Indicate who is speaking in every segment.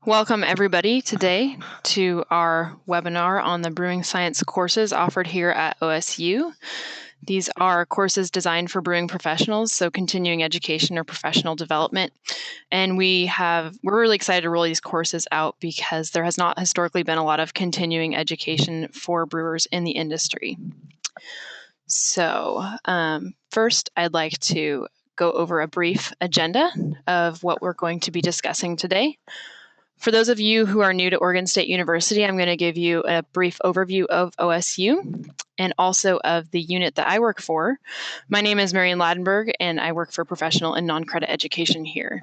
Speaker 1: Welcome everybody today to our webinar on the Brewing Science courses offered here at OSU. These are courses designed for brewing professionals, so continuing education or professional development. And we're really excited to roll these courses out because there has not historically been a lot of continuing education for brewers in the industry. So first, I'd like to go over a brief agenda of what we're going to be discussing today. For those of you who are new to Oregon State University, I'm going to give you a brief overview of OSU and also of the unit that I work for. My name is Marian Ladenburg, and I work for professional and non-credit education here.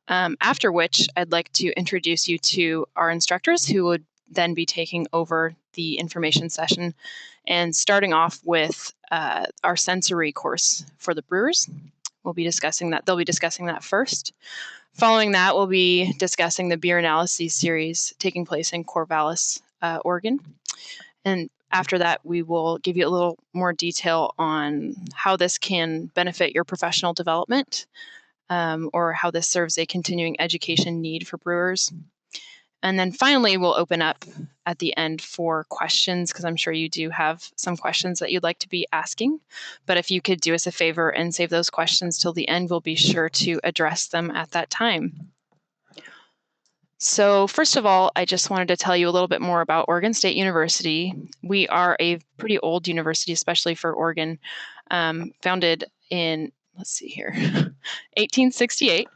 Speaker 1: After which, I'd like to introduce you to our instructors who would then be taking over the information session and starting off with our sensory course for the brewers. We'll be discussing that. They'll be discussing that first. Following that, we'll be discussing the beer analyses series taking place in Corvallis, Oregon. And after that, we will give you a little more detail on how this can benefit your professional development or how this serves a continuing education need for brewers. And then finally, we'll open up at the end for questions, because I'm sure you do have some questions that you'd like to be asking. But if you could do us a favor and save those questions till the end, we'll be sure to address them at that time. So first of all, I just wanted to tell you a little bit more about Oregon State University. We are a pretty old university, especially for Oregon, founded in, 1868.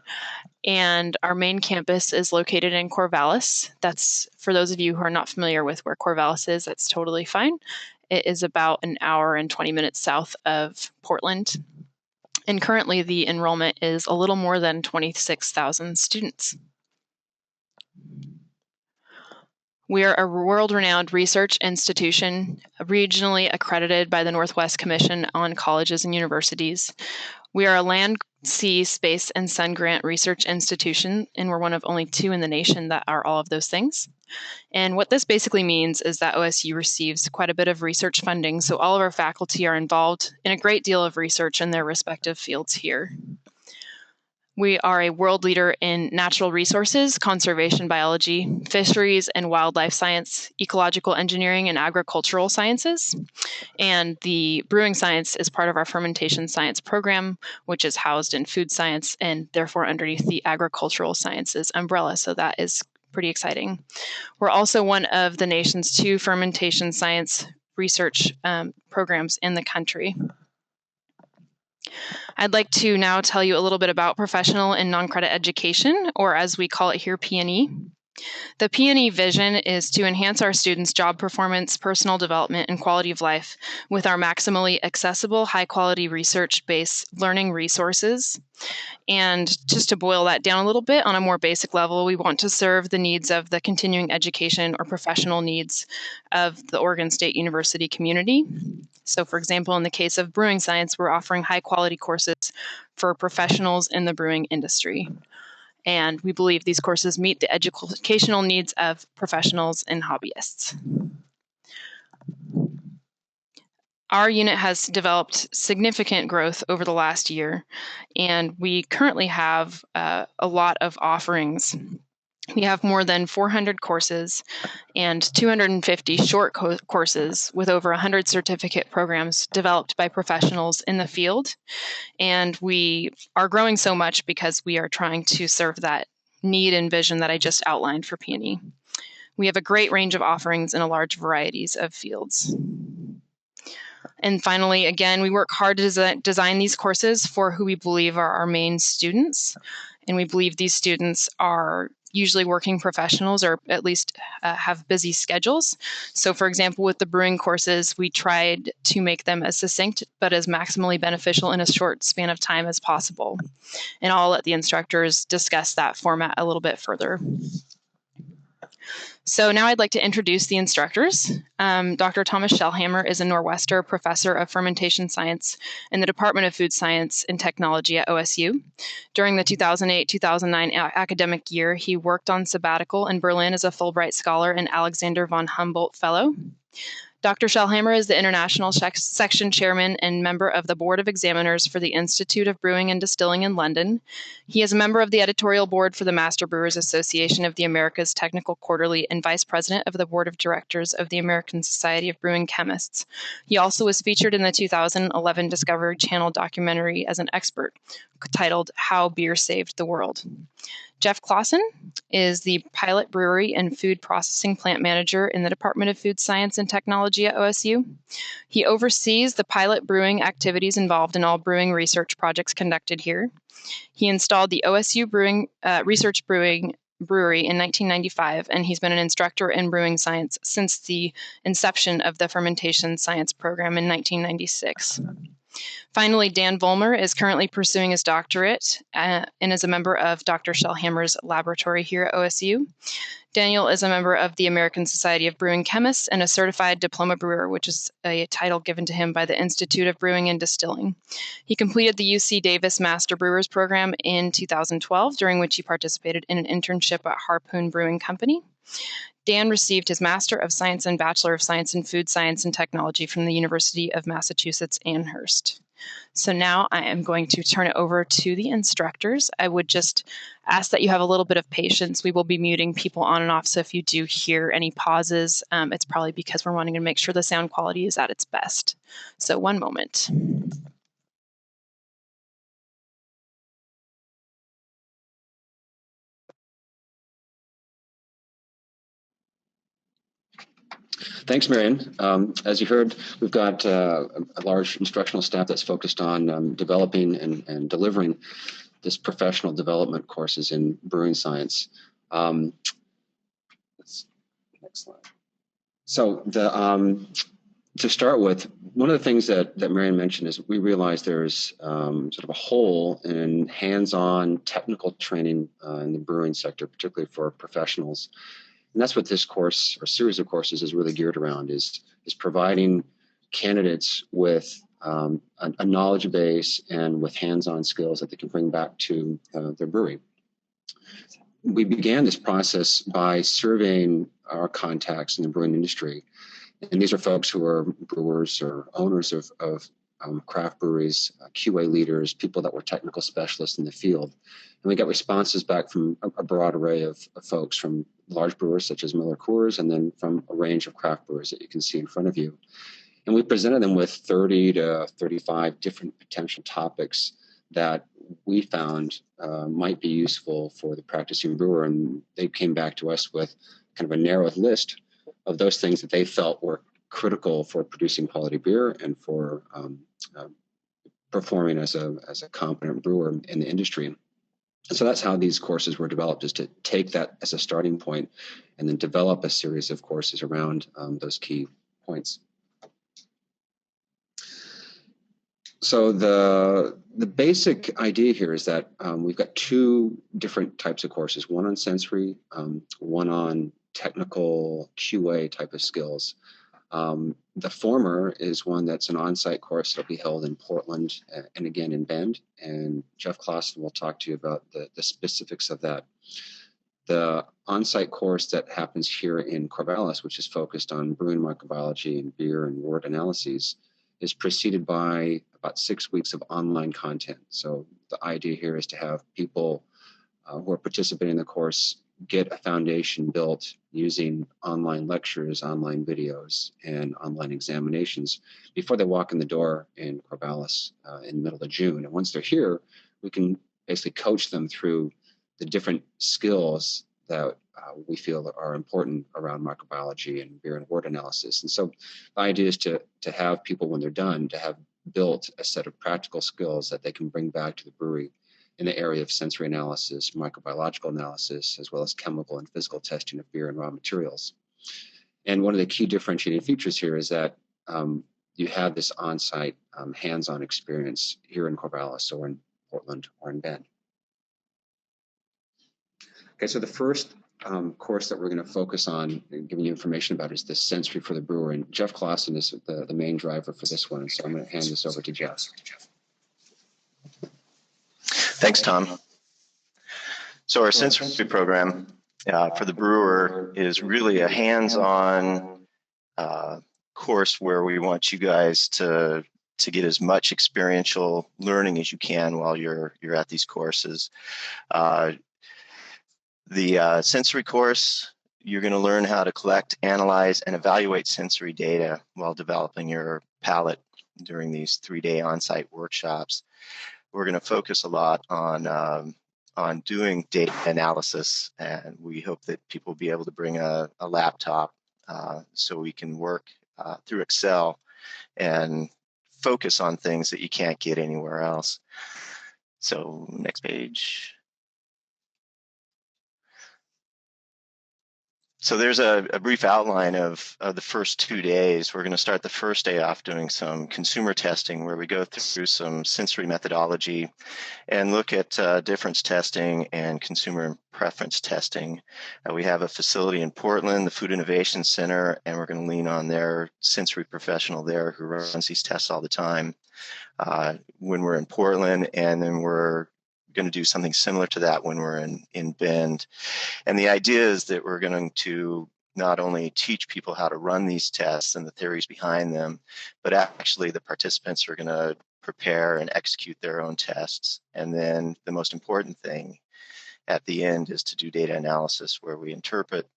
Speaker 1: And our main campus is located in Corvallis. That's, for those of you who are not familiar with where Corvallis is, that's totally fine. It is about an hour and 20 minutes south of Portland. And currently the enrollment is a little more than 26,000 students. We are a world-renowned research institution, regionally accredited by the Northwest Commission on Colleges and Universities. We are a land, sea, space, and sun grant research institution, and we're one of only 2 in the nation that are all of those things. And what this basically means is that OSU receives quite a bit of research funding, so all of our faculty are involved in a great deal of research in their respective fields here. We are a world leader in natural resources, conservation biology, fisheries and wildlife science, ecological engineering, and agricultural sciences. And the brewing science is part of our fermentation science program, which is housed in food science and therefore underneath the agricultural sciences umbrella. So that is pretty exciting. We're also one of the nation's 2 fermentation science research programs in the country. I'd like to now tell you a little bit about professional and non-credit education, or as we call it here, P&E. The P&E vision is to enhance our students' job performance, personal development, and quality of life with our maximally accessible, high-quality research-based learning resources. And just to boil that down a little bit on a more basic level, we want to serve the needs of the continuing education or professional needs of the Oregon State University community. So for example, in the case of brewing science, we're offering high quality courses for professionals in the brewing industry. And we believe these courses meet the educational needs of professionals and hobbyists. Our unit has developed significant growth over the last year, and we currently have a lot of offerings. We have more than 400 courses and 250 short courses with over 100 certificate programs developed by professionals in the field. And we are growing so much because we are trying to serve that need and vision that I just outlined for P&E. We have a great range of offerings in a large varieties of fields. And finally, again, we work hard to design these courses for who we believe are our main students. And we believe these students are usually working professionals or at least have busy schedules. So for example, with the brewing courses, we tried to make them as succinct but as maximally beneficial in a short span of time as possible. And I'll let the instructors discuss that format a little bit further. So now I'd like to introduce the instructors. Dr. Thomas Shellhammer is a Nor'wester professor of fermentation science in the Department of Food Science and Technology at OSU. During the 2008-2009 academic year, he worked on sabbatical in Berlin as a Fulbright Scholar and Alexander von Humboldt Fellow. Dr. Shellhammer is the International Section Chairman and member of the Board of Examiners for the Institute of Brewing and Distilling in London. He is a member of the editorial board for the Master Brewers Association of the Americas Technical Quarterly and vice president of the board of directors of the American Society of Brewing Chemists. He also was featured in the 2011 Discovery Channel documentary as an expert titled How Beer Saved the World. Jeff Clausen is the pilot brewery and food processing plant manager in the Department of Food Science and Technology at OSU. He oversees the pilot brewing activities involved in all brewing research projects conducted here. He installed the OSU Research Brewery in 1995, and he's been an instructor in brewing science since the inception of the fermentation science program in 1996. Finally, Dan Vollmer is currently pursuing his doctorate and is a member of Dr. Shellhammer's laboratory here at OSU. Daniel is a member of the American Society of Brewing Chemists and a certified diploma brewer, which is a title given to him by the Institute of Brewing and Distilling. He completed the UC Davis Master Brewers program in 2012, during which he participated in an internship at Harpoon Brewing Company. Dan received his Master of Science and Bachelor of Science in Food Science and Technology from the University of Massachusetts Amherst. So now I am going to turn it over to the instructors. I would just ask that you have a little bit of patience. We will be muting people on and off, so if you do hear any pauses, it's probably because we're wanting to make sure the sound quality is at its best. So one moment.
Speaker 2: Thanks, Marion. As you heard, we've got a large instructional staff that's focused on developing and delivering this professional development courses in brewing science. Next slide. So to start with, one of the things that Marion mentioned is we realize there's sort of a hole in hands-on technical training in the brewing sector, particularly for professionals. And that's what this course or series of courses is really geared around, is providing candidates with a knowledge base and with hands-on skills that they can bring back to their brewery. We began this process by surveying our contacts in the brewing industry. And these are folks who are brewers or owners of craft breweries, QA leaders, people that were technical specialists in the field. And we got responses back from a broad array of folks, from large brewers such as Miller Coors, and then from a range of craft brewers that you can see in front of you. And we presented them with 30 to 35 different potential topics that we found might be useful for the practicing brewer. And they came back to us with kind of a narrowed list of those things that they felt were critical for producing quality beer and for performing as a competent brewer in the industry. And so that's how these courses were developed, is to take that as a starting point and then develop a series of courses around those key points. So the basic idea here is that we've got two different types of courses, one on sensory, one on technical QA type of skills. The former is one that's an on-site course that'll be held in Portland and again in Bend, and Jeff Clausen will talk to you about the specifics of that. The on-site course that happens here in Corvallis, which is focused on brewing microbiology and beer and wort analyses, is preceded by about 6 weeks of online content. So the idea here is to have people who are participating in the course get a foundation built using online lectures, online videos, and online examinations before they walk in the door in Corvallis in the middle of June. And once they're here, we can basically coach them through the different skills that we feel are important around microbiology and beer and wort analysis. And so the idea is to have people, when they're done, to have built a set of practical skills that they can bring back to the brewery in the area of sensory analysis, microbiological analysis, as well as chemical and physical testing of beer and raw materials. And one of the key differentiating features here is that you have this on-site hands-on experience here in Corvallis or in Portland or in Bend. Okay, so the first course that we're going to focus on and giving you information about is the sensory for the brewer. And Jeff Clausen is the main driver for this one. So I'm going to hand this over to Jeff.
Speaker 3: Thanks, Tom. So our sensory program for the brewer is really a hands-on course where we want you guys to get as much experiential learning as you can while you're at these courses. The sensory course, you're going to learn how to collect, analyze, and evaluate sensory data while developing your palate during these 3-day on-site workshops. We're going to focus a lot on doing data analysis, and we hope that people will be able to bring a laptop so we can work through Excel and focus on things that you can't get anywhere else. So next page. So there's a brief outline of the first 2 days. We're going to start the first day off doing some consumer testing where we go through some sensory methodology and look at difference testing and consumer preference testing. We have a facility in Portland, the Food Innovation Center, and we're going to lean on their sensory professional there who runs these tests all the time when we're in Portland, and then we're going to do something similar to that when we're in Bend. And the idea is that we're going to not only teach people how to run these tests and the theories behind them, but actually the participants are going to prepare and execute their own tests. And then the most important thing at the end is to do data analysis, where we interpret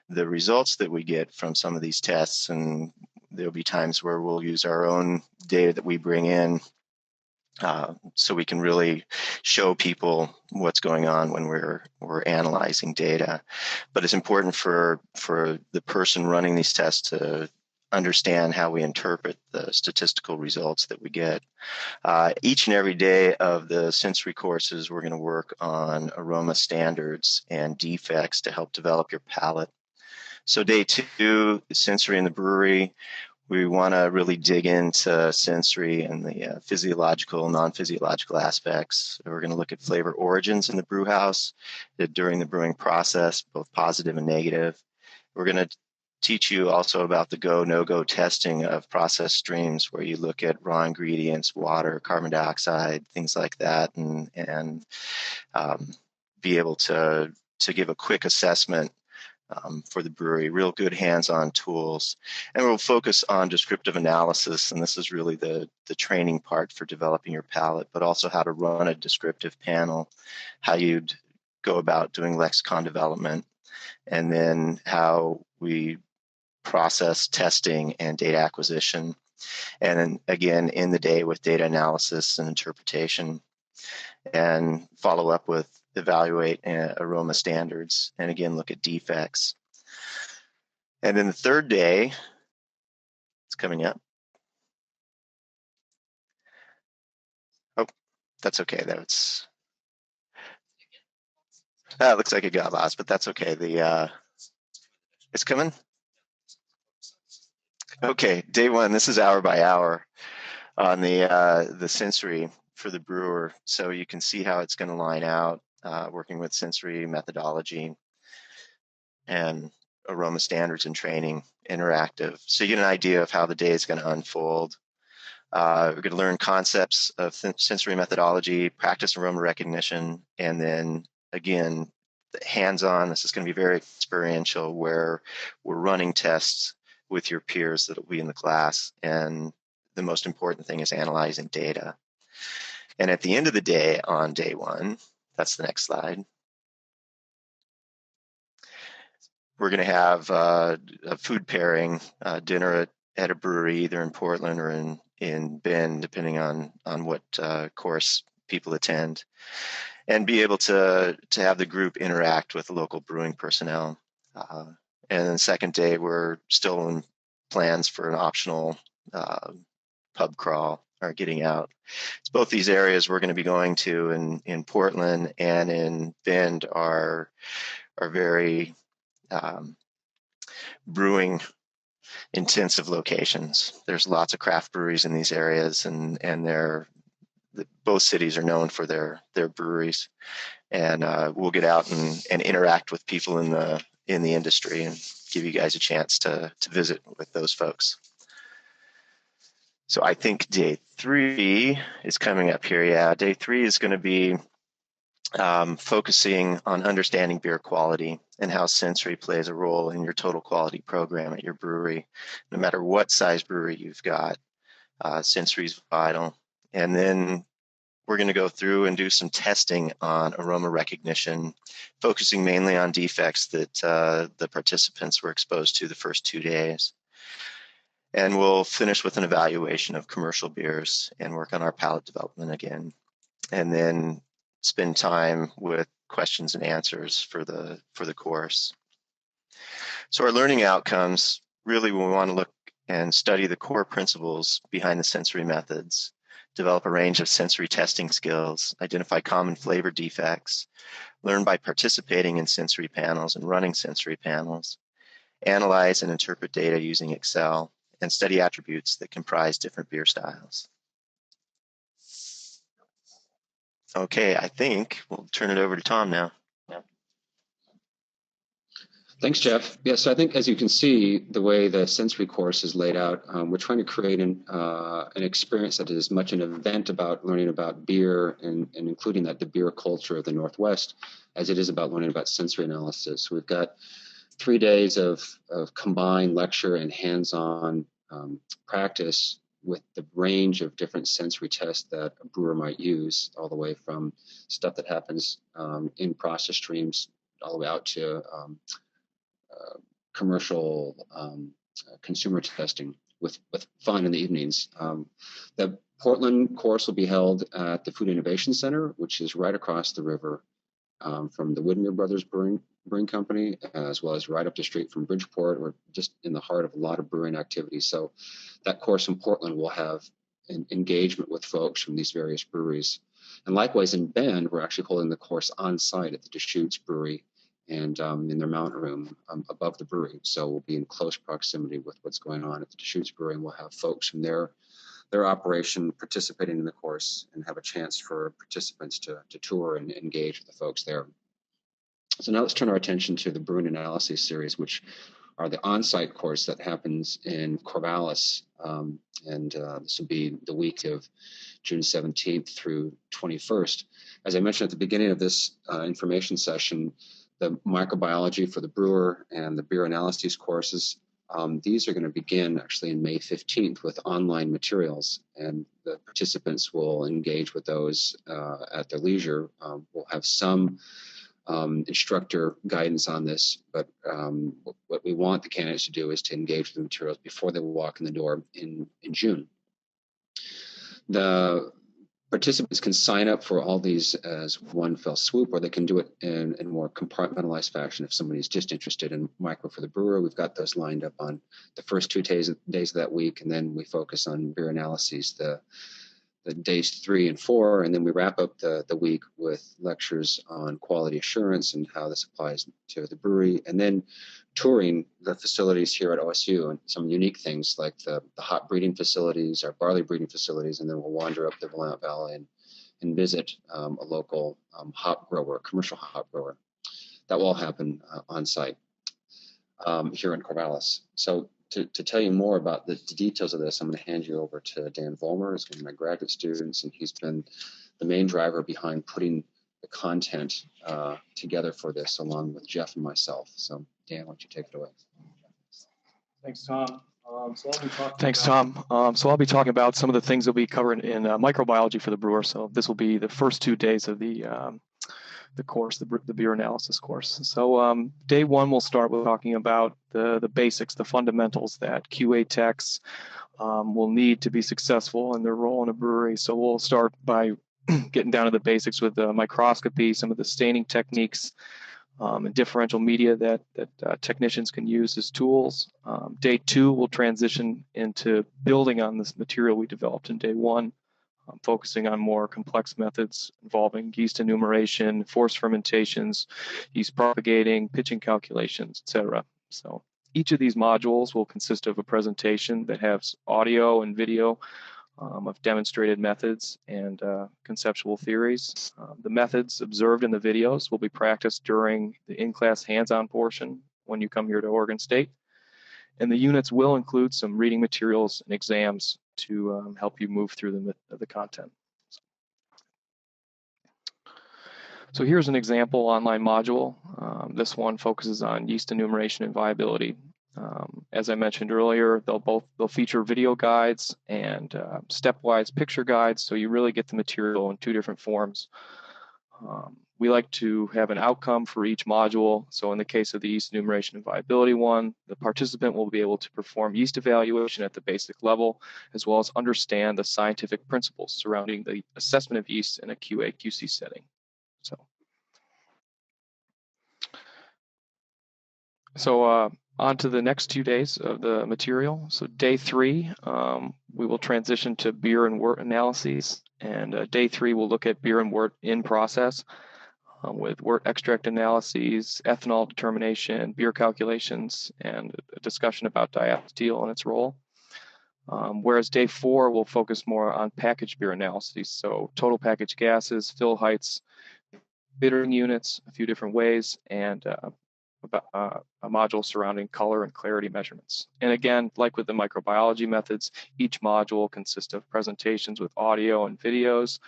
Speaker 3: the results that we get from some of these tests. And there'll be times where we'll use our own data that we bring in so we can really show people what's going on when we're analyzing data. But it's important for the person running these tests to understand how we interpret the statistical results that we get. Each and every day of the sensory courses, we're going to work on aroma standards and defects to help develop your palate. So day 2, sensory in the brewery. We want to really dig into sensory and the physiological, non-physiological aspects. We're going to look at flavor origins in the brew house during the brewing process, both positive and negative. We're going to teach you also about the go, no-go testing of process streams, where you look at raw ingredients, water, carbon dioxide, things like that, and be able to give a quick assessment for the brewery, real good hands-on tools. And we'll focus on descriptive analysis, and this is really the training part for developing your palate, but also how to run a descriptive panel, how you'd go about doing lexicon development, and then how we process testing and data acquisition. And then again, in the day with data analysis and interpretation, and follow up with evaluate aroma standards, and again, look at defects. And then the third day, it's coming up. Oh, that's okay. That looks like it got lost, but that's okay. It's coming. Okay, day 1. This is hour by hour on the sensory for the brewer, so you can see how it's going to line out, working with sensory methodology and aroma standards and training, interactive. So you get an idea of how the day is going to unfold. We're going to learn concepts of sensory methodology, practice aroma recognition, and then again, hands-on. This is going to be very experiential, where we're running tests with your peers that will be in the class. And the most important thing is analyzing data. And at the end of the day, on day 1, that's the next slide, we're going to have a food pairing, dinner at a brewery, either in Portland or in Bend, depending on what course people attend, and be able to have the group interact with the local brewing personnel. And then the second day, we're still in plans for an optional pub crawl or getting out. It's both these areas we're going to be going to in Portland and in Bend are very brewing intensive locations. There's lots of craft breweries in these areas, and both cities are known for their breweries. And we'll get out and interact with people in the industry and give you guys a chance to visit with those folks. So I think day 3 is coming up here. Yeah, day 3 is going to be focusing on understanding beer quality and how sensory plays a role in your total quality program at your brewery. No matter what size brewery you've got, sensory is vital. And then we're going to go through and do some testing on aroma recognition, focusing mainly on defects that the participants were exposed to the first 2 days. And we'll finish with an evaluation of commercial beers and work on our palate development again. And then spend time with questions and answers for the course. So our learning outcomes, really we want to look and study the core principles behind the sensory methods, develop a range of sensory testing skills, identify common flavor defects, learn by participating in sensory panels and running sensory panels, analyze and interpret data using Excel, and study attributes that comprise different beer styles. Okay, I think we'll turn it over to Tom now.
Speaker 2: Thanks, Jeff. Yes, so I think as you can see, the way the sensory course is laid out, we're trying to create an experience that is as much an event about learning about beer and including that the beer culture of the Northwest as it is about learning about sensory analysis. So we've got 3 days of combined lecture and hands-on practice with the range of different sensory tests that a brewer might use, all the way from stuff that happens in process streams all the way out to commercial consumer testing with fun in the evenings. The Portland course will be held at the Food Innovation Center, which is right across the river from the Whitmer Brothers Brewing Company, as well as right up the street from Bridgeport. We're just in the heart of a lot of brewing activities. So that course in Portland will have an engagement with folks from these various breweries. And likewise in Bend, we're actually holding the course on site at the Deschutes Brewery and in their mountain room above the brewery. So we'll be in close proximity with what's going on at the Deschutes Brewery, and we'll have folks from their operation participating in the course and have a chance for participants to tour and engage with the folks there. So now let's turn our attention to the Brewing Analyses series, which are the on-site course that happens in Corvallis. This will be the week of June 17th through 21st. As I mentioned at the beginning of this information session, the microbiology for the brewer and the beer analyses courses, these are going to begin actually in May 15th with online materials, and the participants will engage with those at their leisure. We'll have some instructor guidance on this, but what we want the candidates to do is to engage with the materials before they walk in the door in June. The participants can sign up for all these as one fell swoop, or they can do it in a more compartmentalized fashion if somebody's just interested in micro for the brewer. We've got those lined up on the first 2 days of that week, and then we focus on beer analyses the days 3 and 4, and then we wrap up the week with lectures on quality assurance and how this applies to the brewery, and then touring the facilities here at OSU and some unique things like the hop breeding facilities, our barley breeding facilities, and then we'll wander up the Willamette Valley and visit a local hop grower, commercial hop grower. That will all happen on site here in Corvallis. So to tell you more about the details of this, I'm going to hand you over to Dan Vollmer. He's one of my graduate students, and he's been the main driver behind putting the content together for this, along with Jeff and myself. So Dan, why don't you take it away?
Speaker 4: Thanks, Tom. So I'll be talking about some of the things that we covered in microbiology for the brewer. So this will be the first 2 days of the course, the beer analysis course. So day 1, we'll start with talking about the basics, the fundamentals that QA techs will need to be successful in their role in a brewery. So we'll start by getting down to the basics with the microscopy, some of the staining techniques, and differential media that technicians can use as tools. Day 2, we'll transition into building on this material we developed in day 1. Focusing on more complex methods involving yeast enumeration, forced fermentations, yeast propagating, pitching calculations, etc. So each of these modules will consist of a presentation that has audio and video of demonstrated methods and conceptual theories. The methods observed in the videos will be practiced during the in-class hands-on portion when you come here to Oregon State. And the units will include some reading materials and exams to help you move through the content. So here's an example online module. This one focuses on yeast enumeration and viability. As I mentioned earlier, they'll feature video guides and stepwise picture guides, so you really get the material in two different forms. We like to have an outcome for each module. So in the case of the yeast enumeration and viability one, the participant will be able to perform yeast evaluation at the basic level, as well as understand the scientific principles surrounding the assessment of yeast in a QA/QC setting. So on to the next 2 days of the material. So day 3, we will transition to beer and wort analyses. And day 3 will look at beer and wort in process with wort extract analyses, ethanol determination, beer calculations, and a discussion about diacetyl and its role. Whereas day 4 will focus more on packaged beer analyses. So total package gases, fill heights, bittering units, a few different ways, and a module surrounding color and clarity measurements. And again, like with the microbiology methods, each module consists of presentations with audio and videos,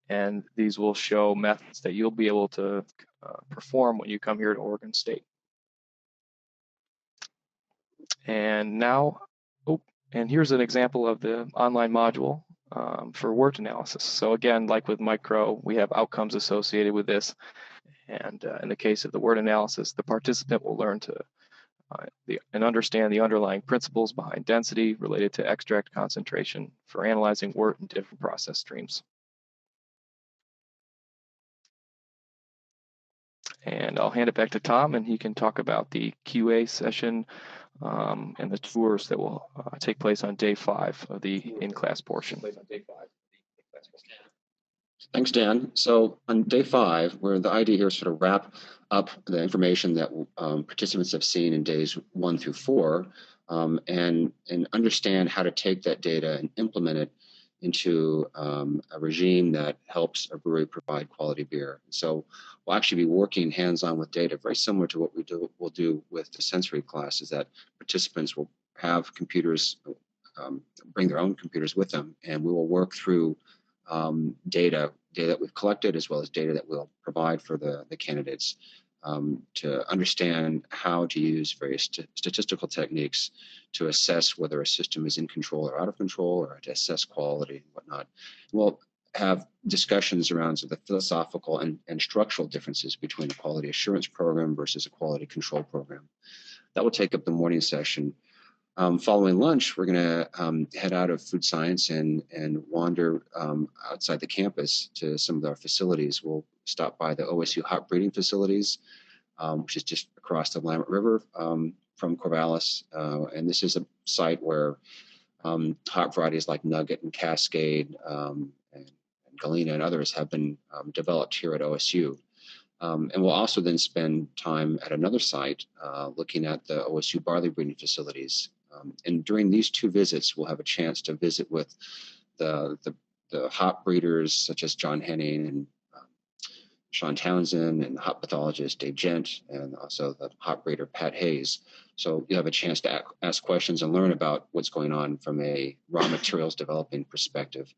Speaker 4: and these will show methods that you'll be able to perform when you come here to Oregon State. And now, and here's an example of the online module for wort analysis. So again, like with micro, we have outcomes associated with this. And in the case of the wort analysis, the participant will learn to and understand the underlying principles behind density related to extract concentration for analyzing wort in different process streams. And I'll hand it back to Tom, and he can talk about the QA session and the tours that will take place on day 5 of the in-class portion.
Speaker 2: Thanks, Dan. So on day 5, where the idea here is sort of wrap up the information that participants have seen in days 1 through 4, and understand how to take that data and implement it into a regime that helps a brewery provide quality beer. So we'll actually be working hands-on with data, very similar to what we'll do with the sensory class, is that participants will have computers, bring their own computers with them, and we will work through data that we've collected, as well as data that we'll provide for the candidates to understand how to use various statistical techniques to assess whether a system is in control or out of control, or to assess quality and whatnot. We'll have discussions around the philosophical and structural differences between a quality assurance program versus a quality control program. That will take up the morning session. Following lunch, we're going to head out of food science and wander outside the campus to some of our facilities. We'll stop by the OSU hop breeding facilities, which is just across the Willamette River from Corvallis. And this is a site where hop varieties like Nugget and Cascade and Galena and others have been developed here at OSU. And we'll also then spend time at another site looking at the OSU barley breeding facilities. And during these 2 visits, we'll have a chance to visit with the hop breeders such as John Henning and Sean Townsend, and the hop pathologist Dave Gent, and also the hop breeder Pat Hayes. So you have a chance to ask questions and learn about what's going on from a raw materials developing perspective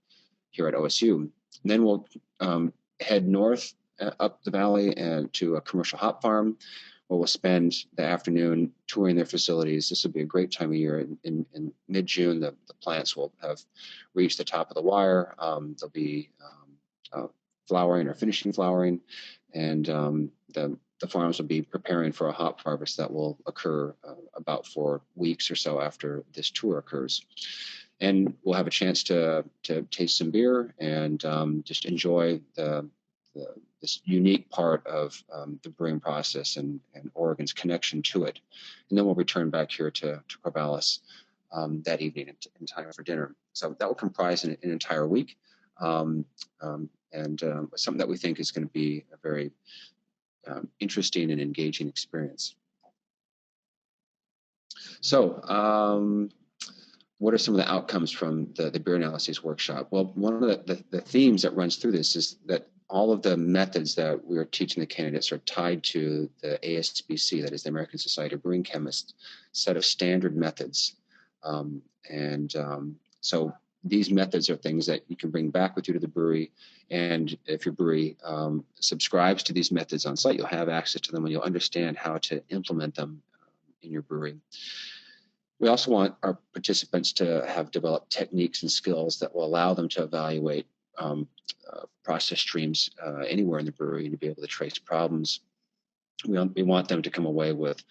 Speaker 2: here at OSU. And then we'll head north up the valley and to a commercial hop farm, where we'll spend the afternoon touring their facilities. This will be a great time of year. In mid-June, the plants will have reached the top of the wire. They'll be flowering or finishing flowering, and the farms will be preparing for a hop harvest that will occur about 4 weeks or so after this tour occurs. And we'll have a chance to taste some beer and just enjoy this unique part of the brewing process and Oregon's connection to it. And then we'll return back here to Corvallis that evening in time for dinner. So that will comprise an entire week, and something that we think is going to be a very interesting and engaging experience. So what are some of the outcomes from the beer analyses workshop? Well, one of the themes that runs through this is that all of the methods that we are teaching the candidates are tied to the ASBC, that is the American Society of Brewing Chemists, set of standard methods. So these methods are things that you can bring back with you to the brewery. And if your brewery subscribes to these methods on site, you'll have access to them and you'll understand how to implement them in your brewery. We also want our participants to have developed techniques and skills that will allow them to evaluate process streams anywhere in the brewery and to be able to trace problems. We want them to come away with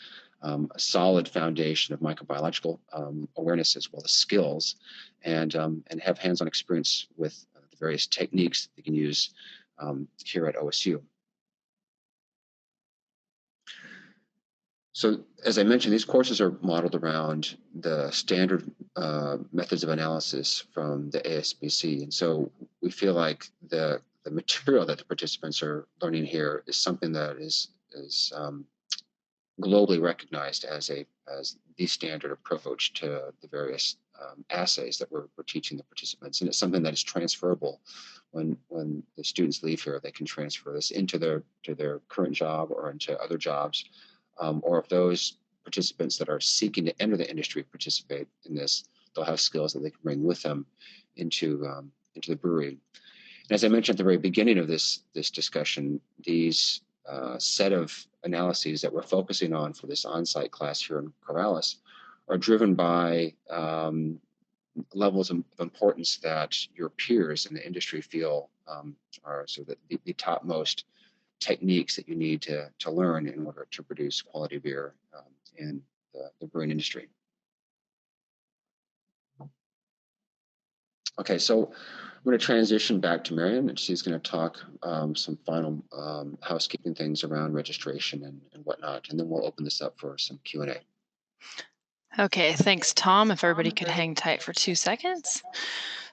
Speaker 2: a solid foundation of microbiological awareness as well as skills, and have hands-on experience with the various techniques that they can use here at OSU. So, as I mentioned, these courses are modeled around the standard methods of analysis from the ASBC, and so we feel like the material that the participants are learning here is something that is globally recognized as the standard approach to the various assays that we're teaching the participants, and it's something that is transferable. When the students leave here, they can transfer this into their current job or into other jobs, or if those participants that are seeking to enter the industry participate in this, they'll have skills that they can bring with them into the brewery. And as I mentioned at the very beginning of this discussion, these set of analyses that we're focusing on for this on-site class here in Corvallis are driven by levels of importance that your peers in the industry feel are sort of the topmost techniques that you need to learn in order to produce quality beer in the brewing industry. Okay, so I'm going to transition back to Marion, and she's going to talk some final housekeeping things around registration and whatnot, and then we'll open this up for some Q&A.
Speaker 1: Okay, thanks, Tom. If everybody could hang tight for 2 seconds.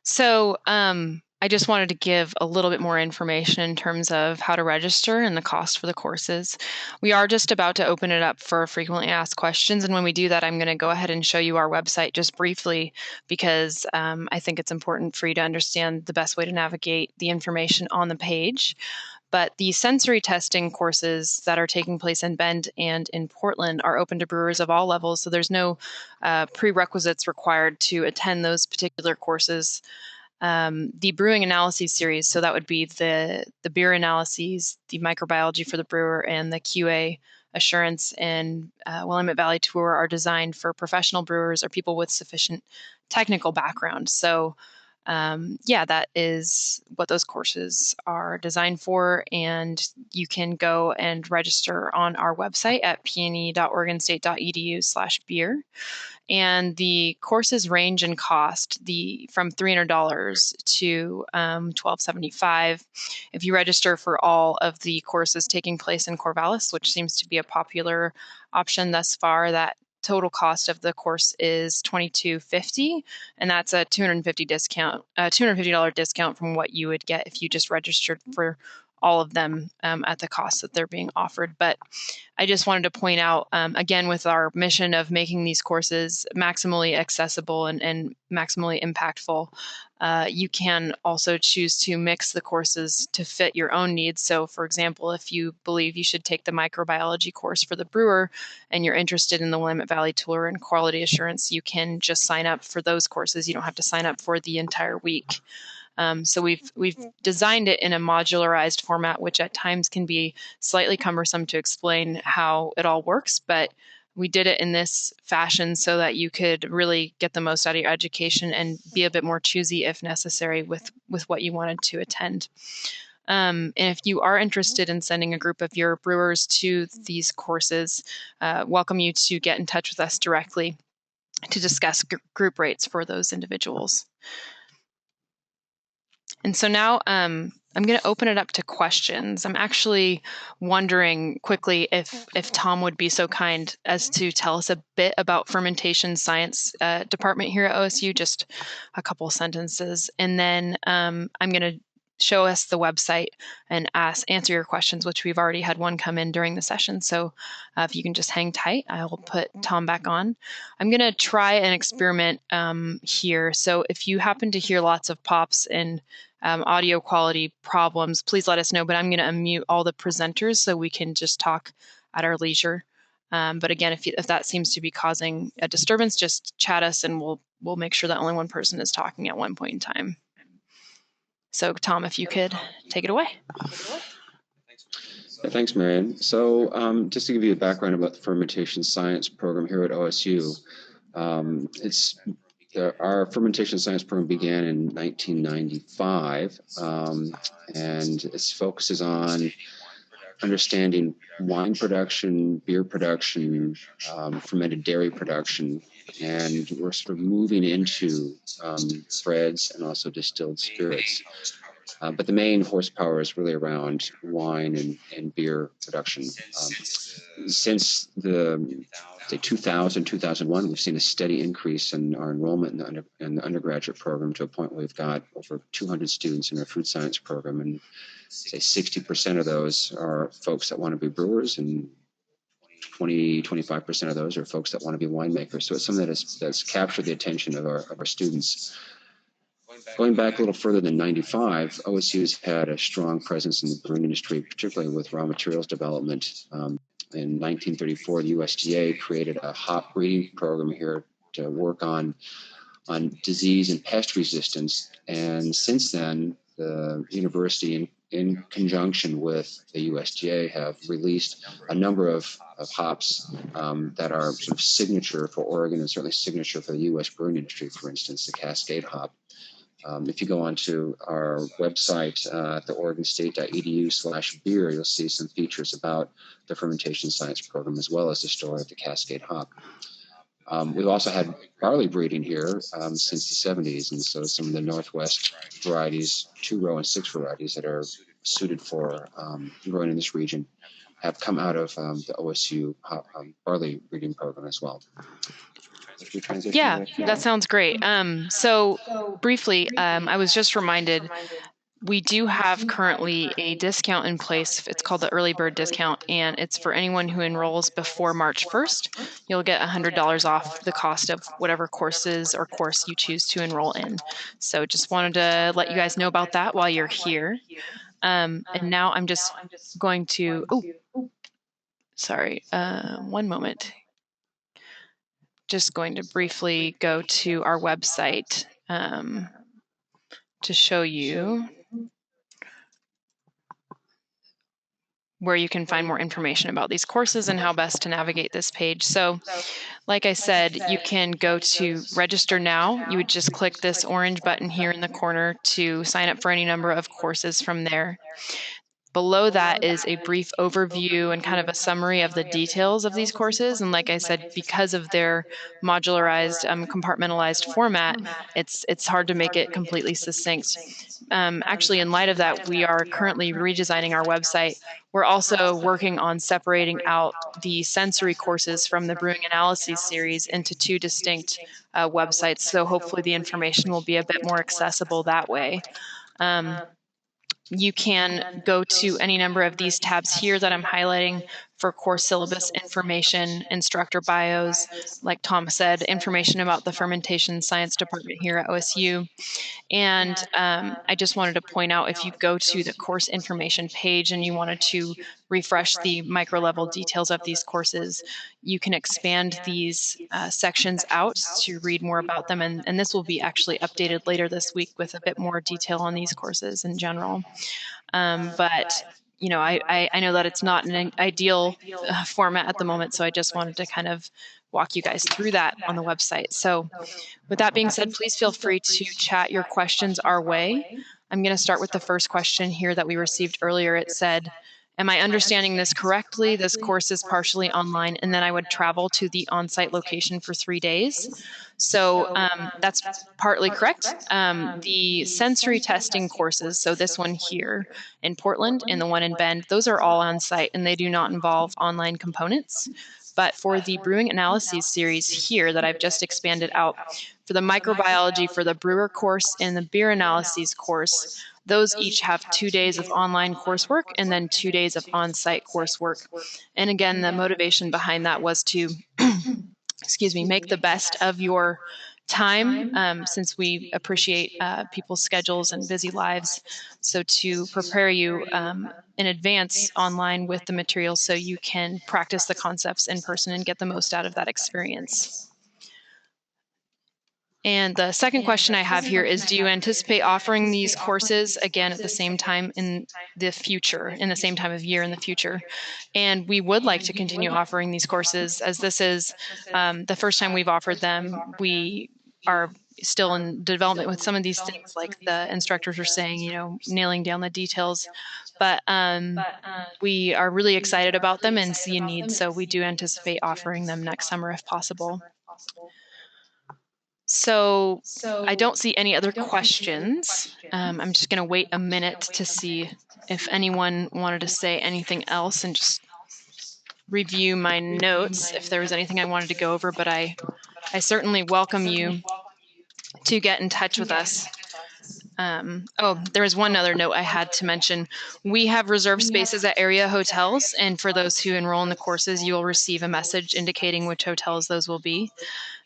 Speaker 1: So I just wanted to give a little bit more information in terms of how to register and the cost for the courses. We are just about to open it up for frequently asked questions, and when we do that, I'm going to go ahead and show you our website just briefly because I think it's important for you to understand the best way to navigate the information on the page. But the sensory testing courses that are taking place in Bend and in Portland are open to brewers of all levels, so there's no prerequisites required to attend those particular courses. The brewing analyses series, so that would be the beer analyses, the microbiology for the brewer, and the QA assurance and Willamette Valley tour are designed for professional brewers or people with sufficient technical background. So yeah, that is what those courses are designed for, and you can go and register on our website at pne.oregonstate.edu/beer. And the courses range in cost from $300 to $1,275. If you register for all of the courses taking place in Corvallis, which seems to be a popular option thus far, that total cost of the course is $22.50, and that's a $250 discount from what you would get if you just registered for all of them at the cost that they're being offered. But I just wanted to point out, again, with our mission of making these courses maximally accessible and maximally impactful, you can also choose to mix the courses to fit your own needs. So, for example, if you believe you should take the microbiology course for the brewer and you're interested in the Willamette Valley tour and quality assurance, you can just sign up for those courses. You don't have to sign up for the entire week. So we've designed it in a modularized format, which at times can be slightly cumbersome to explain how it all works, but we did it in this fashion so that you could really get the most out of your education and be a bit more choosy if necessary with what you wanted to attend. And if you are interested in sending a group of your brewers to these courses, welcome you to get in touch with us directly to discuss group rates for those individuals. And so now I'm going to open it up to questions. I'm actually wondering quickly if Tom would be so kind as to tell us a bit about fermentation science department here at OSU, just a couple sentences. And then I'm going to show us the website and answer your questions, which we've already had one come in during the session. So if you can just hang tight, I will put Tom back on. I'm going to try an experiment here. So if you happen to hear lots of pops and audio quality problems, please let us know, but I'm going to unmute all the presenters so we can just talk at our leisure. But again, if that seems to be causing a disturbance, just chat us and we'll make sure that only one person is talking at one point in time. So Tom, if you could take it away.
Speaker 2: Yeah, thanks, Marion. So just to give you a background about the fermentation science program here at OSU, our fermentation science program began in 1995, and its focuses on understanding wine production, beer production, fermented dairy production, and we're sort of moving into breads and also distilled spirits. But the main horsepower is really around wine and beer production. Since say 2000, 2001, we've seen a steady increase in our enrollment in the undergraduate program to a point where we've got over 200 students in our food science program, and say 60% of those are folks that want to be brewers, and 25% of those are folks that want to be winemakers. So it's something that's captured the attention of our students. Going back a little further than 95, OSU's had a strong presence in the brewing industry, particularly with raw materials development. In 1934, the USDA created a hop breeding program here to work on disease and pest resistance. And since then, the university, in conjunction with the USDA, have released a number of hops that are sort of signature for Oregon and certainly signature for the U.S. brewing industry. For instance, the Cascade hop. If you go onto our website at the oregonstate.edu/beer, you'll see some features about the fermentation science program, as well as the story of the Cascade hop. We've also had barley breeding here since the 70s, and so some of the Northwest varieties, 2-row and 6 varieties that are suited for growing in this region, have come out of the OSU barley breeding program as well.
Speaker 1: Yeah, that sounds great. So briefly, I was just reminded we do have currently a discount in place. It's called the early bird discount, and it's for anyone who enrolls before March 1st. You'll get $100 off the cost of whatever courses or course you choose to enroll in. So just wanted to let you guys know about that while you're here. And now I'm just going to, sorry, one moment. Just going to briefly go to our website to show you where you can find more information about these courses and how best to navigate this page. So like I said, you can go to register now. You would just click this orange button here in the corner to sign up for any number of courses from there. Below that is a brief overview and kind of a summary of the details of these courses. And like I said, because of their modularized, compartmentalized format, it's hard to make it completely succinct. Actually, in light of that, we are currently redesigning our website. We're also working on separating out the sensory courses from the Brewing Analyses series into 2 distinct websites. So hopefully the information will be a bit more accessible that way. You can go to any number of these tabs here that I'm highlighting for course syllabus information, instructor bios, like Tom said, information about the fermentation science department here at OSU. And I just wanted to point out, if you go to the course information page and you wanted to refresh the micro level details of these courses, you can expand these sections out to read more about them. And this will be actually updated later this week with a bit more detail on these courses in general. But you know, I know that it's not an ideal format at the moment, so I just wanted to kind of walk you guys through that on the website. So with that being said, please feel free to chat your questions our way. I'm going to start with the first question here that we received earlier. It said, am I understanding this correctly? This course is partially online, and then I would travel to the on-site location for 3 days. So that's partly correct. The sensory testing courses, so this one here in Portland and the one in Bend, those are all on-site, and they do not involve online components. But for the Brewing Analyses series here that I've just expanded out, for the microbiology, for the brewer course, and the beer analyses course, those each have 2 days of online coursework and then 2 days of on-site coursework. And again, the motivation behind that was to excuse me, make the best of your time, since we appreciate people's schedules and busy lives. So to prepare you in advance online with the materials so you can practice the concepts in person and get the most out of that experience. And the second question I have here is, do you anticipate offering these courses again at the same time in the future, in the same time of year in the future? And we would like to continue offering these courses, as this is the first time we've offered them. We are still in development with some of these things, like the instructors are saying, you know, nailing down the details. But we are really excited about them and see a need, so we do anticipate offering them next summer if possible. So I don't see any other questions. I'm just going to wait a minute to see if anyone wanted to say anything else and just review my notes if there was anything I wanted to go over, but I certainly welcome you to get in touch with us. Oh, there was one other note I had to mention. We have reserved spaces at area hotels, and for those who enroll in the courses, you will receive a message indicating which hotels those will be.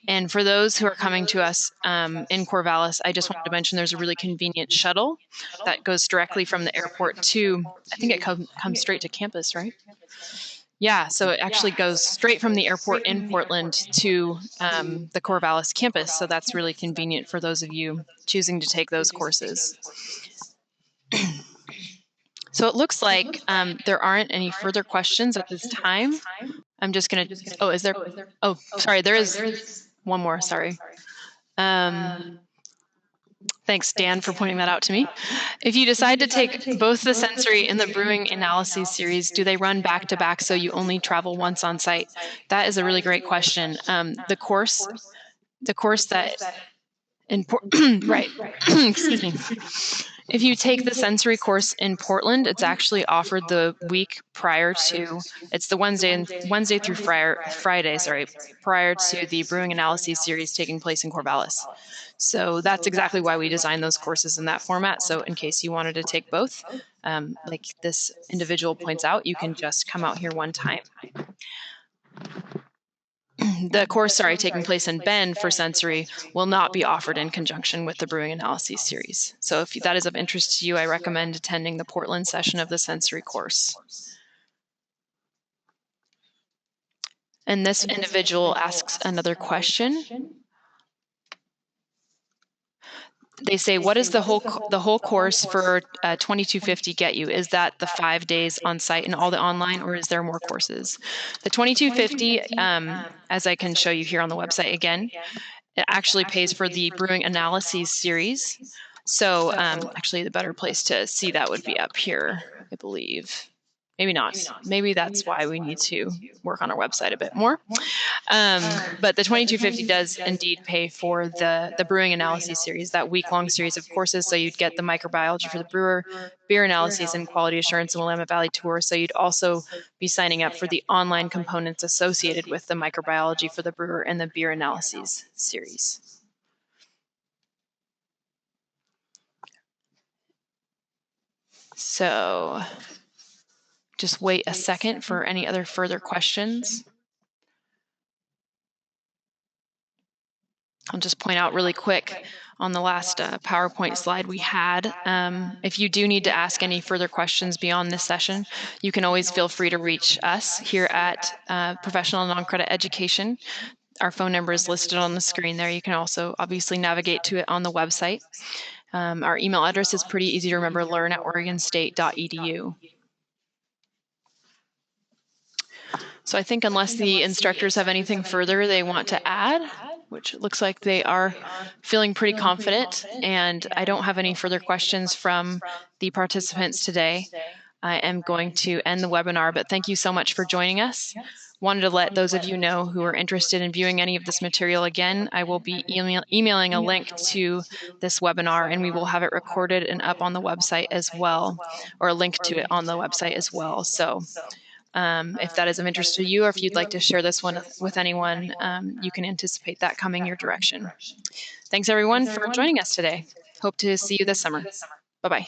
Speaker 1: And for those who are coming to us in Corvallis, I just wanted to mention there's a really convenient shuttle that goes directly from the airport to, I think it comes straight to campus, right? Yeah, so it actually goes straight from the airport in Portland to the Corvallis campus. So that's really convenient for those of you choosing to take those courses. So it looks like there aren't any further questions at this time. I'm just going to, oh, is there, oh, sorry, there is one more, sorry. Thanks, Dan, for pointing that out to me. If you decide to take both the sensory and the brewing analyses series, do they run back to back so you only travel once on site? That is a really great question. The course that right, excuse me. If you take the sensory course in Portland, it's actually offered the week prior to, it's the Wednesday through Friday, prior to the brewing analyses series taking place in Corvallis. So that's exactly why we designed those courses in that format. So in case you wanted to take both, like this individual points out, you can just come out here one time. The course, taking place in Bend for sensory will not be offered in conjunction with the brewing analyses series. So if that is of interest to you, I recommend attending the Portland session of the sensory course. And this individual asks another question. They say, what does the whole course for 2250 get you? Is that the 5 days on site and all the online, or is there more courses? The 2250, as I can show you here on the website again, it actually pays for the brewing analyses series. So actually the better place to see that would be up here, I believe. Maybe not. Maybe that's why we need to work on our website a bit more. But the 2250 does indeed pay for the brewing analyses series, that week-long series of courses. So you'd get the microbiology for the brewer, beer analyses, and quality assurance and Willamette Valley tour. So you'd also be signing up for the online components associated with the microbiology for the brewer and the beer analyses series. So just wait a second for any other further questions. I'll just point out really quick on the last PowerPoint slide we had, if you do need to ask any further questions beyond this session, you can always feel free to reach us here at Professional Noncredit Education. Our phone number is listed on the screen there. You can also obviously navigate to it on the website. Our email address is pretty easy to remember, learn@oregonstate.edu. So I think unless the instructors have anything further they want to add, which it looks like they are feeling pretty confident, and I don't have any further questions from the participants today, I am going to end the webinar, but thank you so much for joining us. Wanted to let those of you know who are interested in viewing any of this material again, I will be emailing a link to this webinar, and we will have it recorded and up on the website as well, or a link to it on the website as well. So if that is of interest to you, or if you'd like to share this one with anyone, you can anticipate that coming your direction. Thanks everyone for joining us today. Hope to see you this summer. Bye-bye.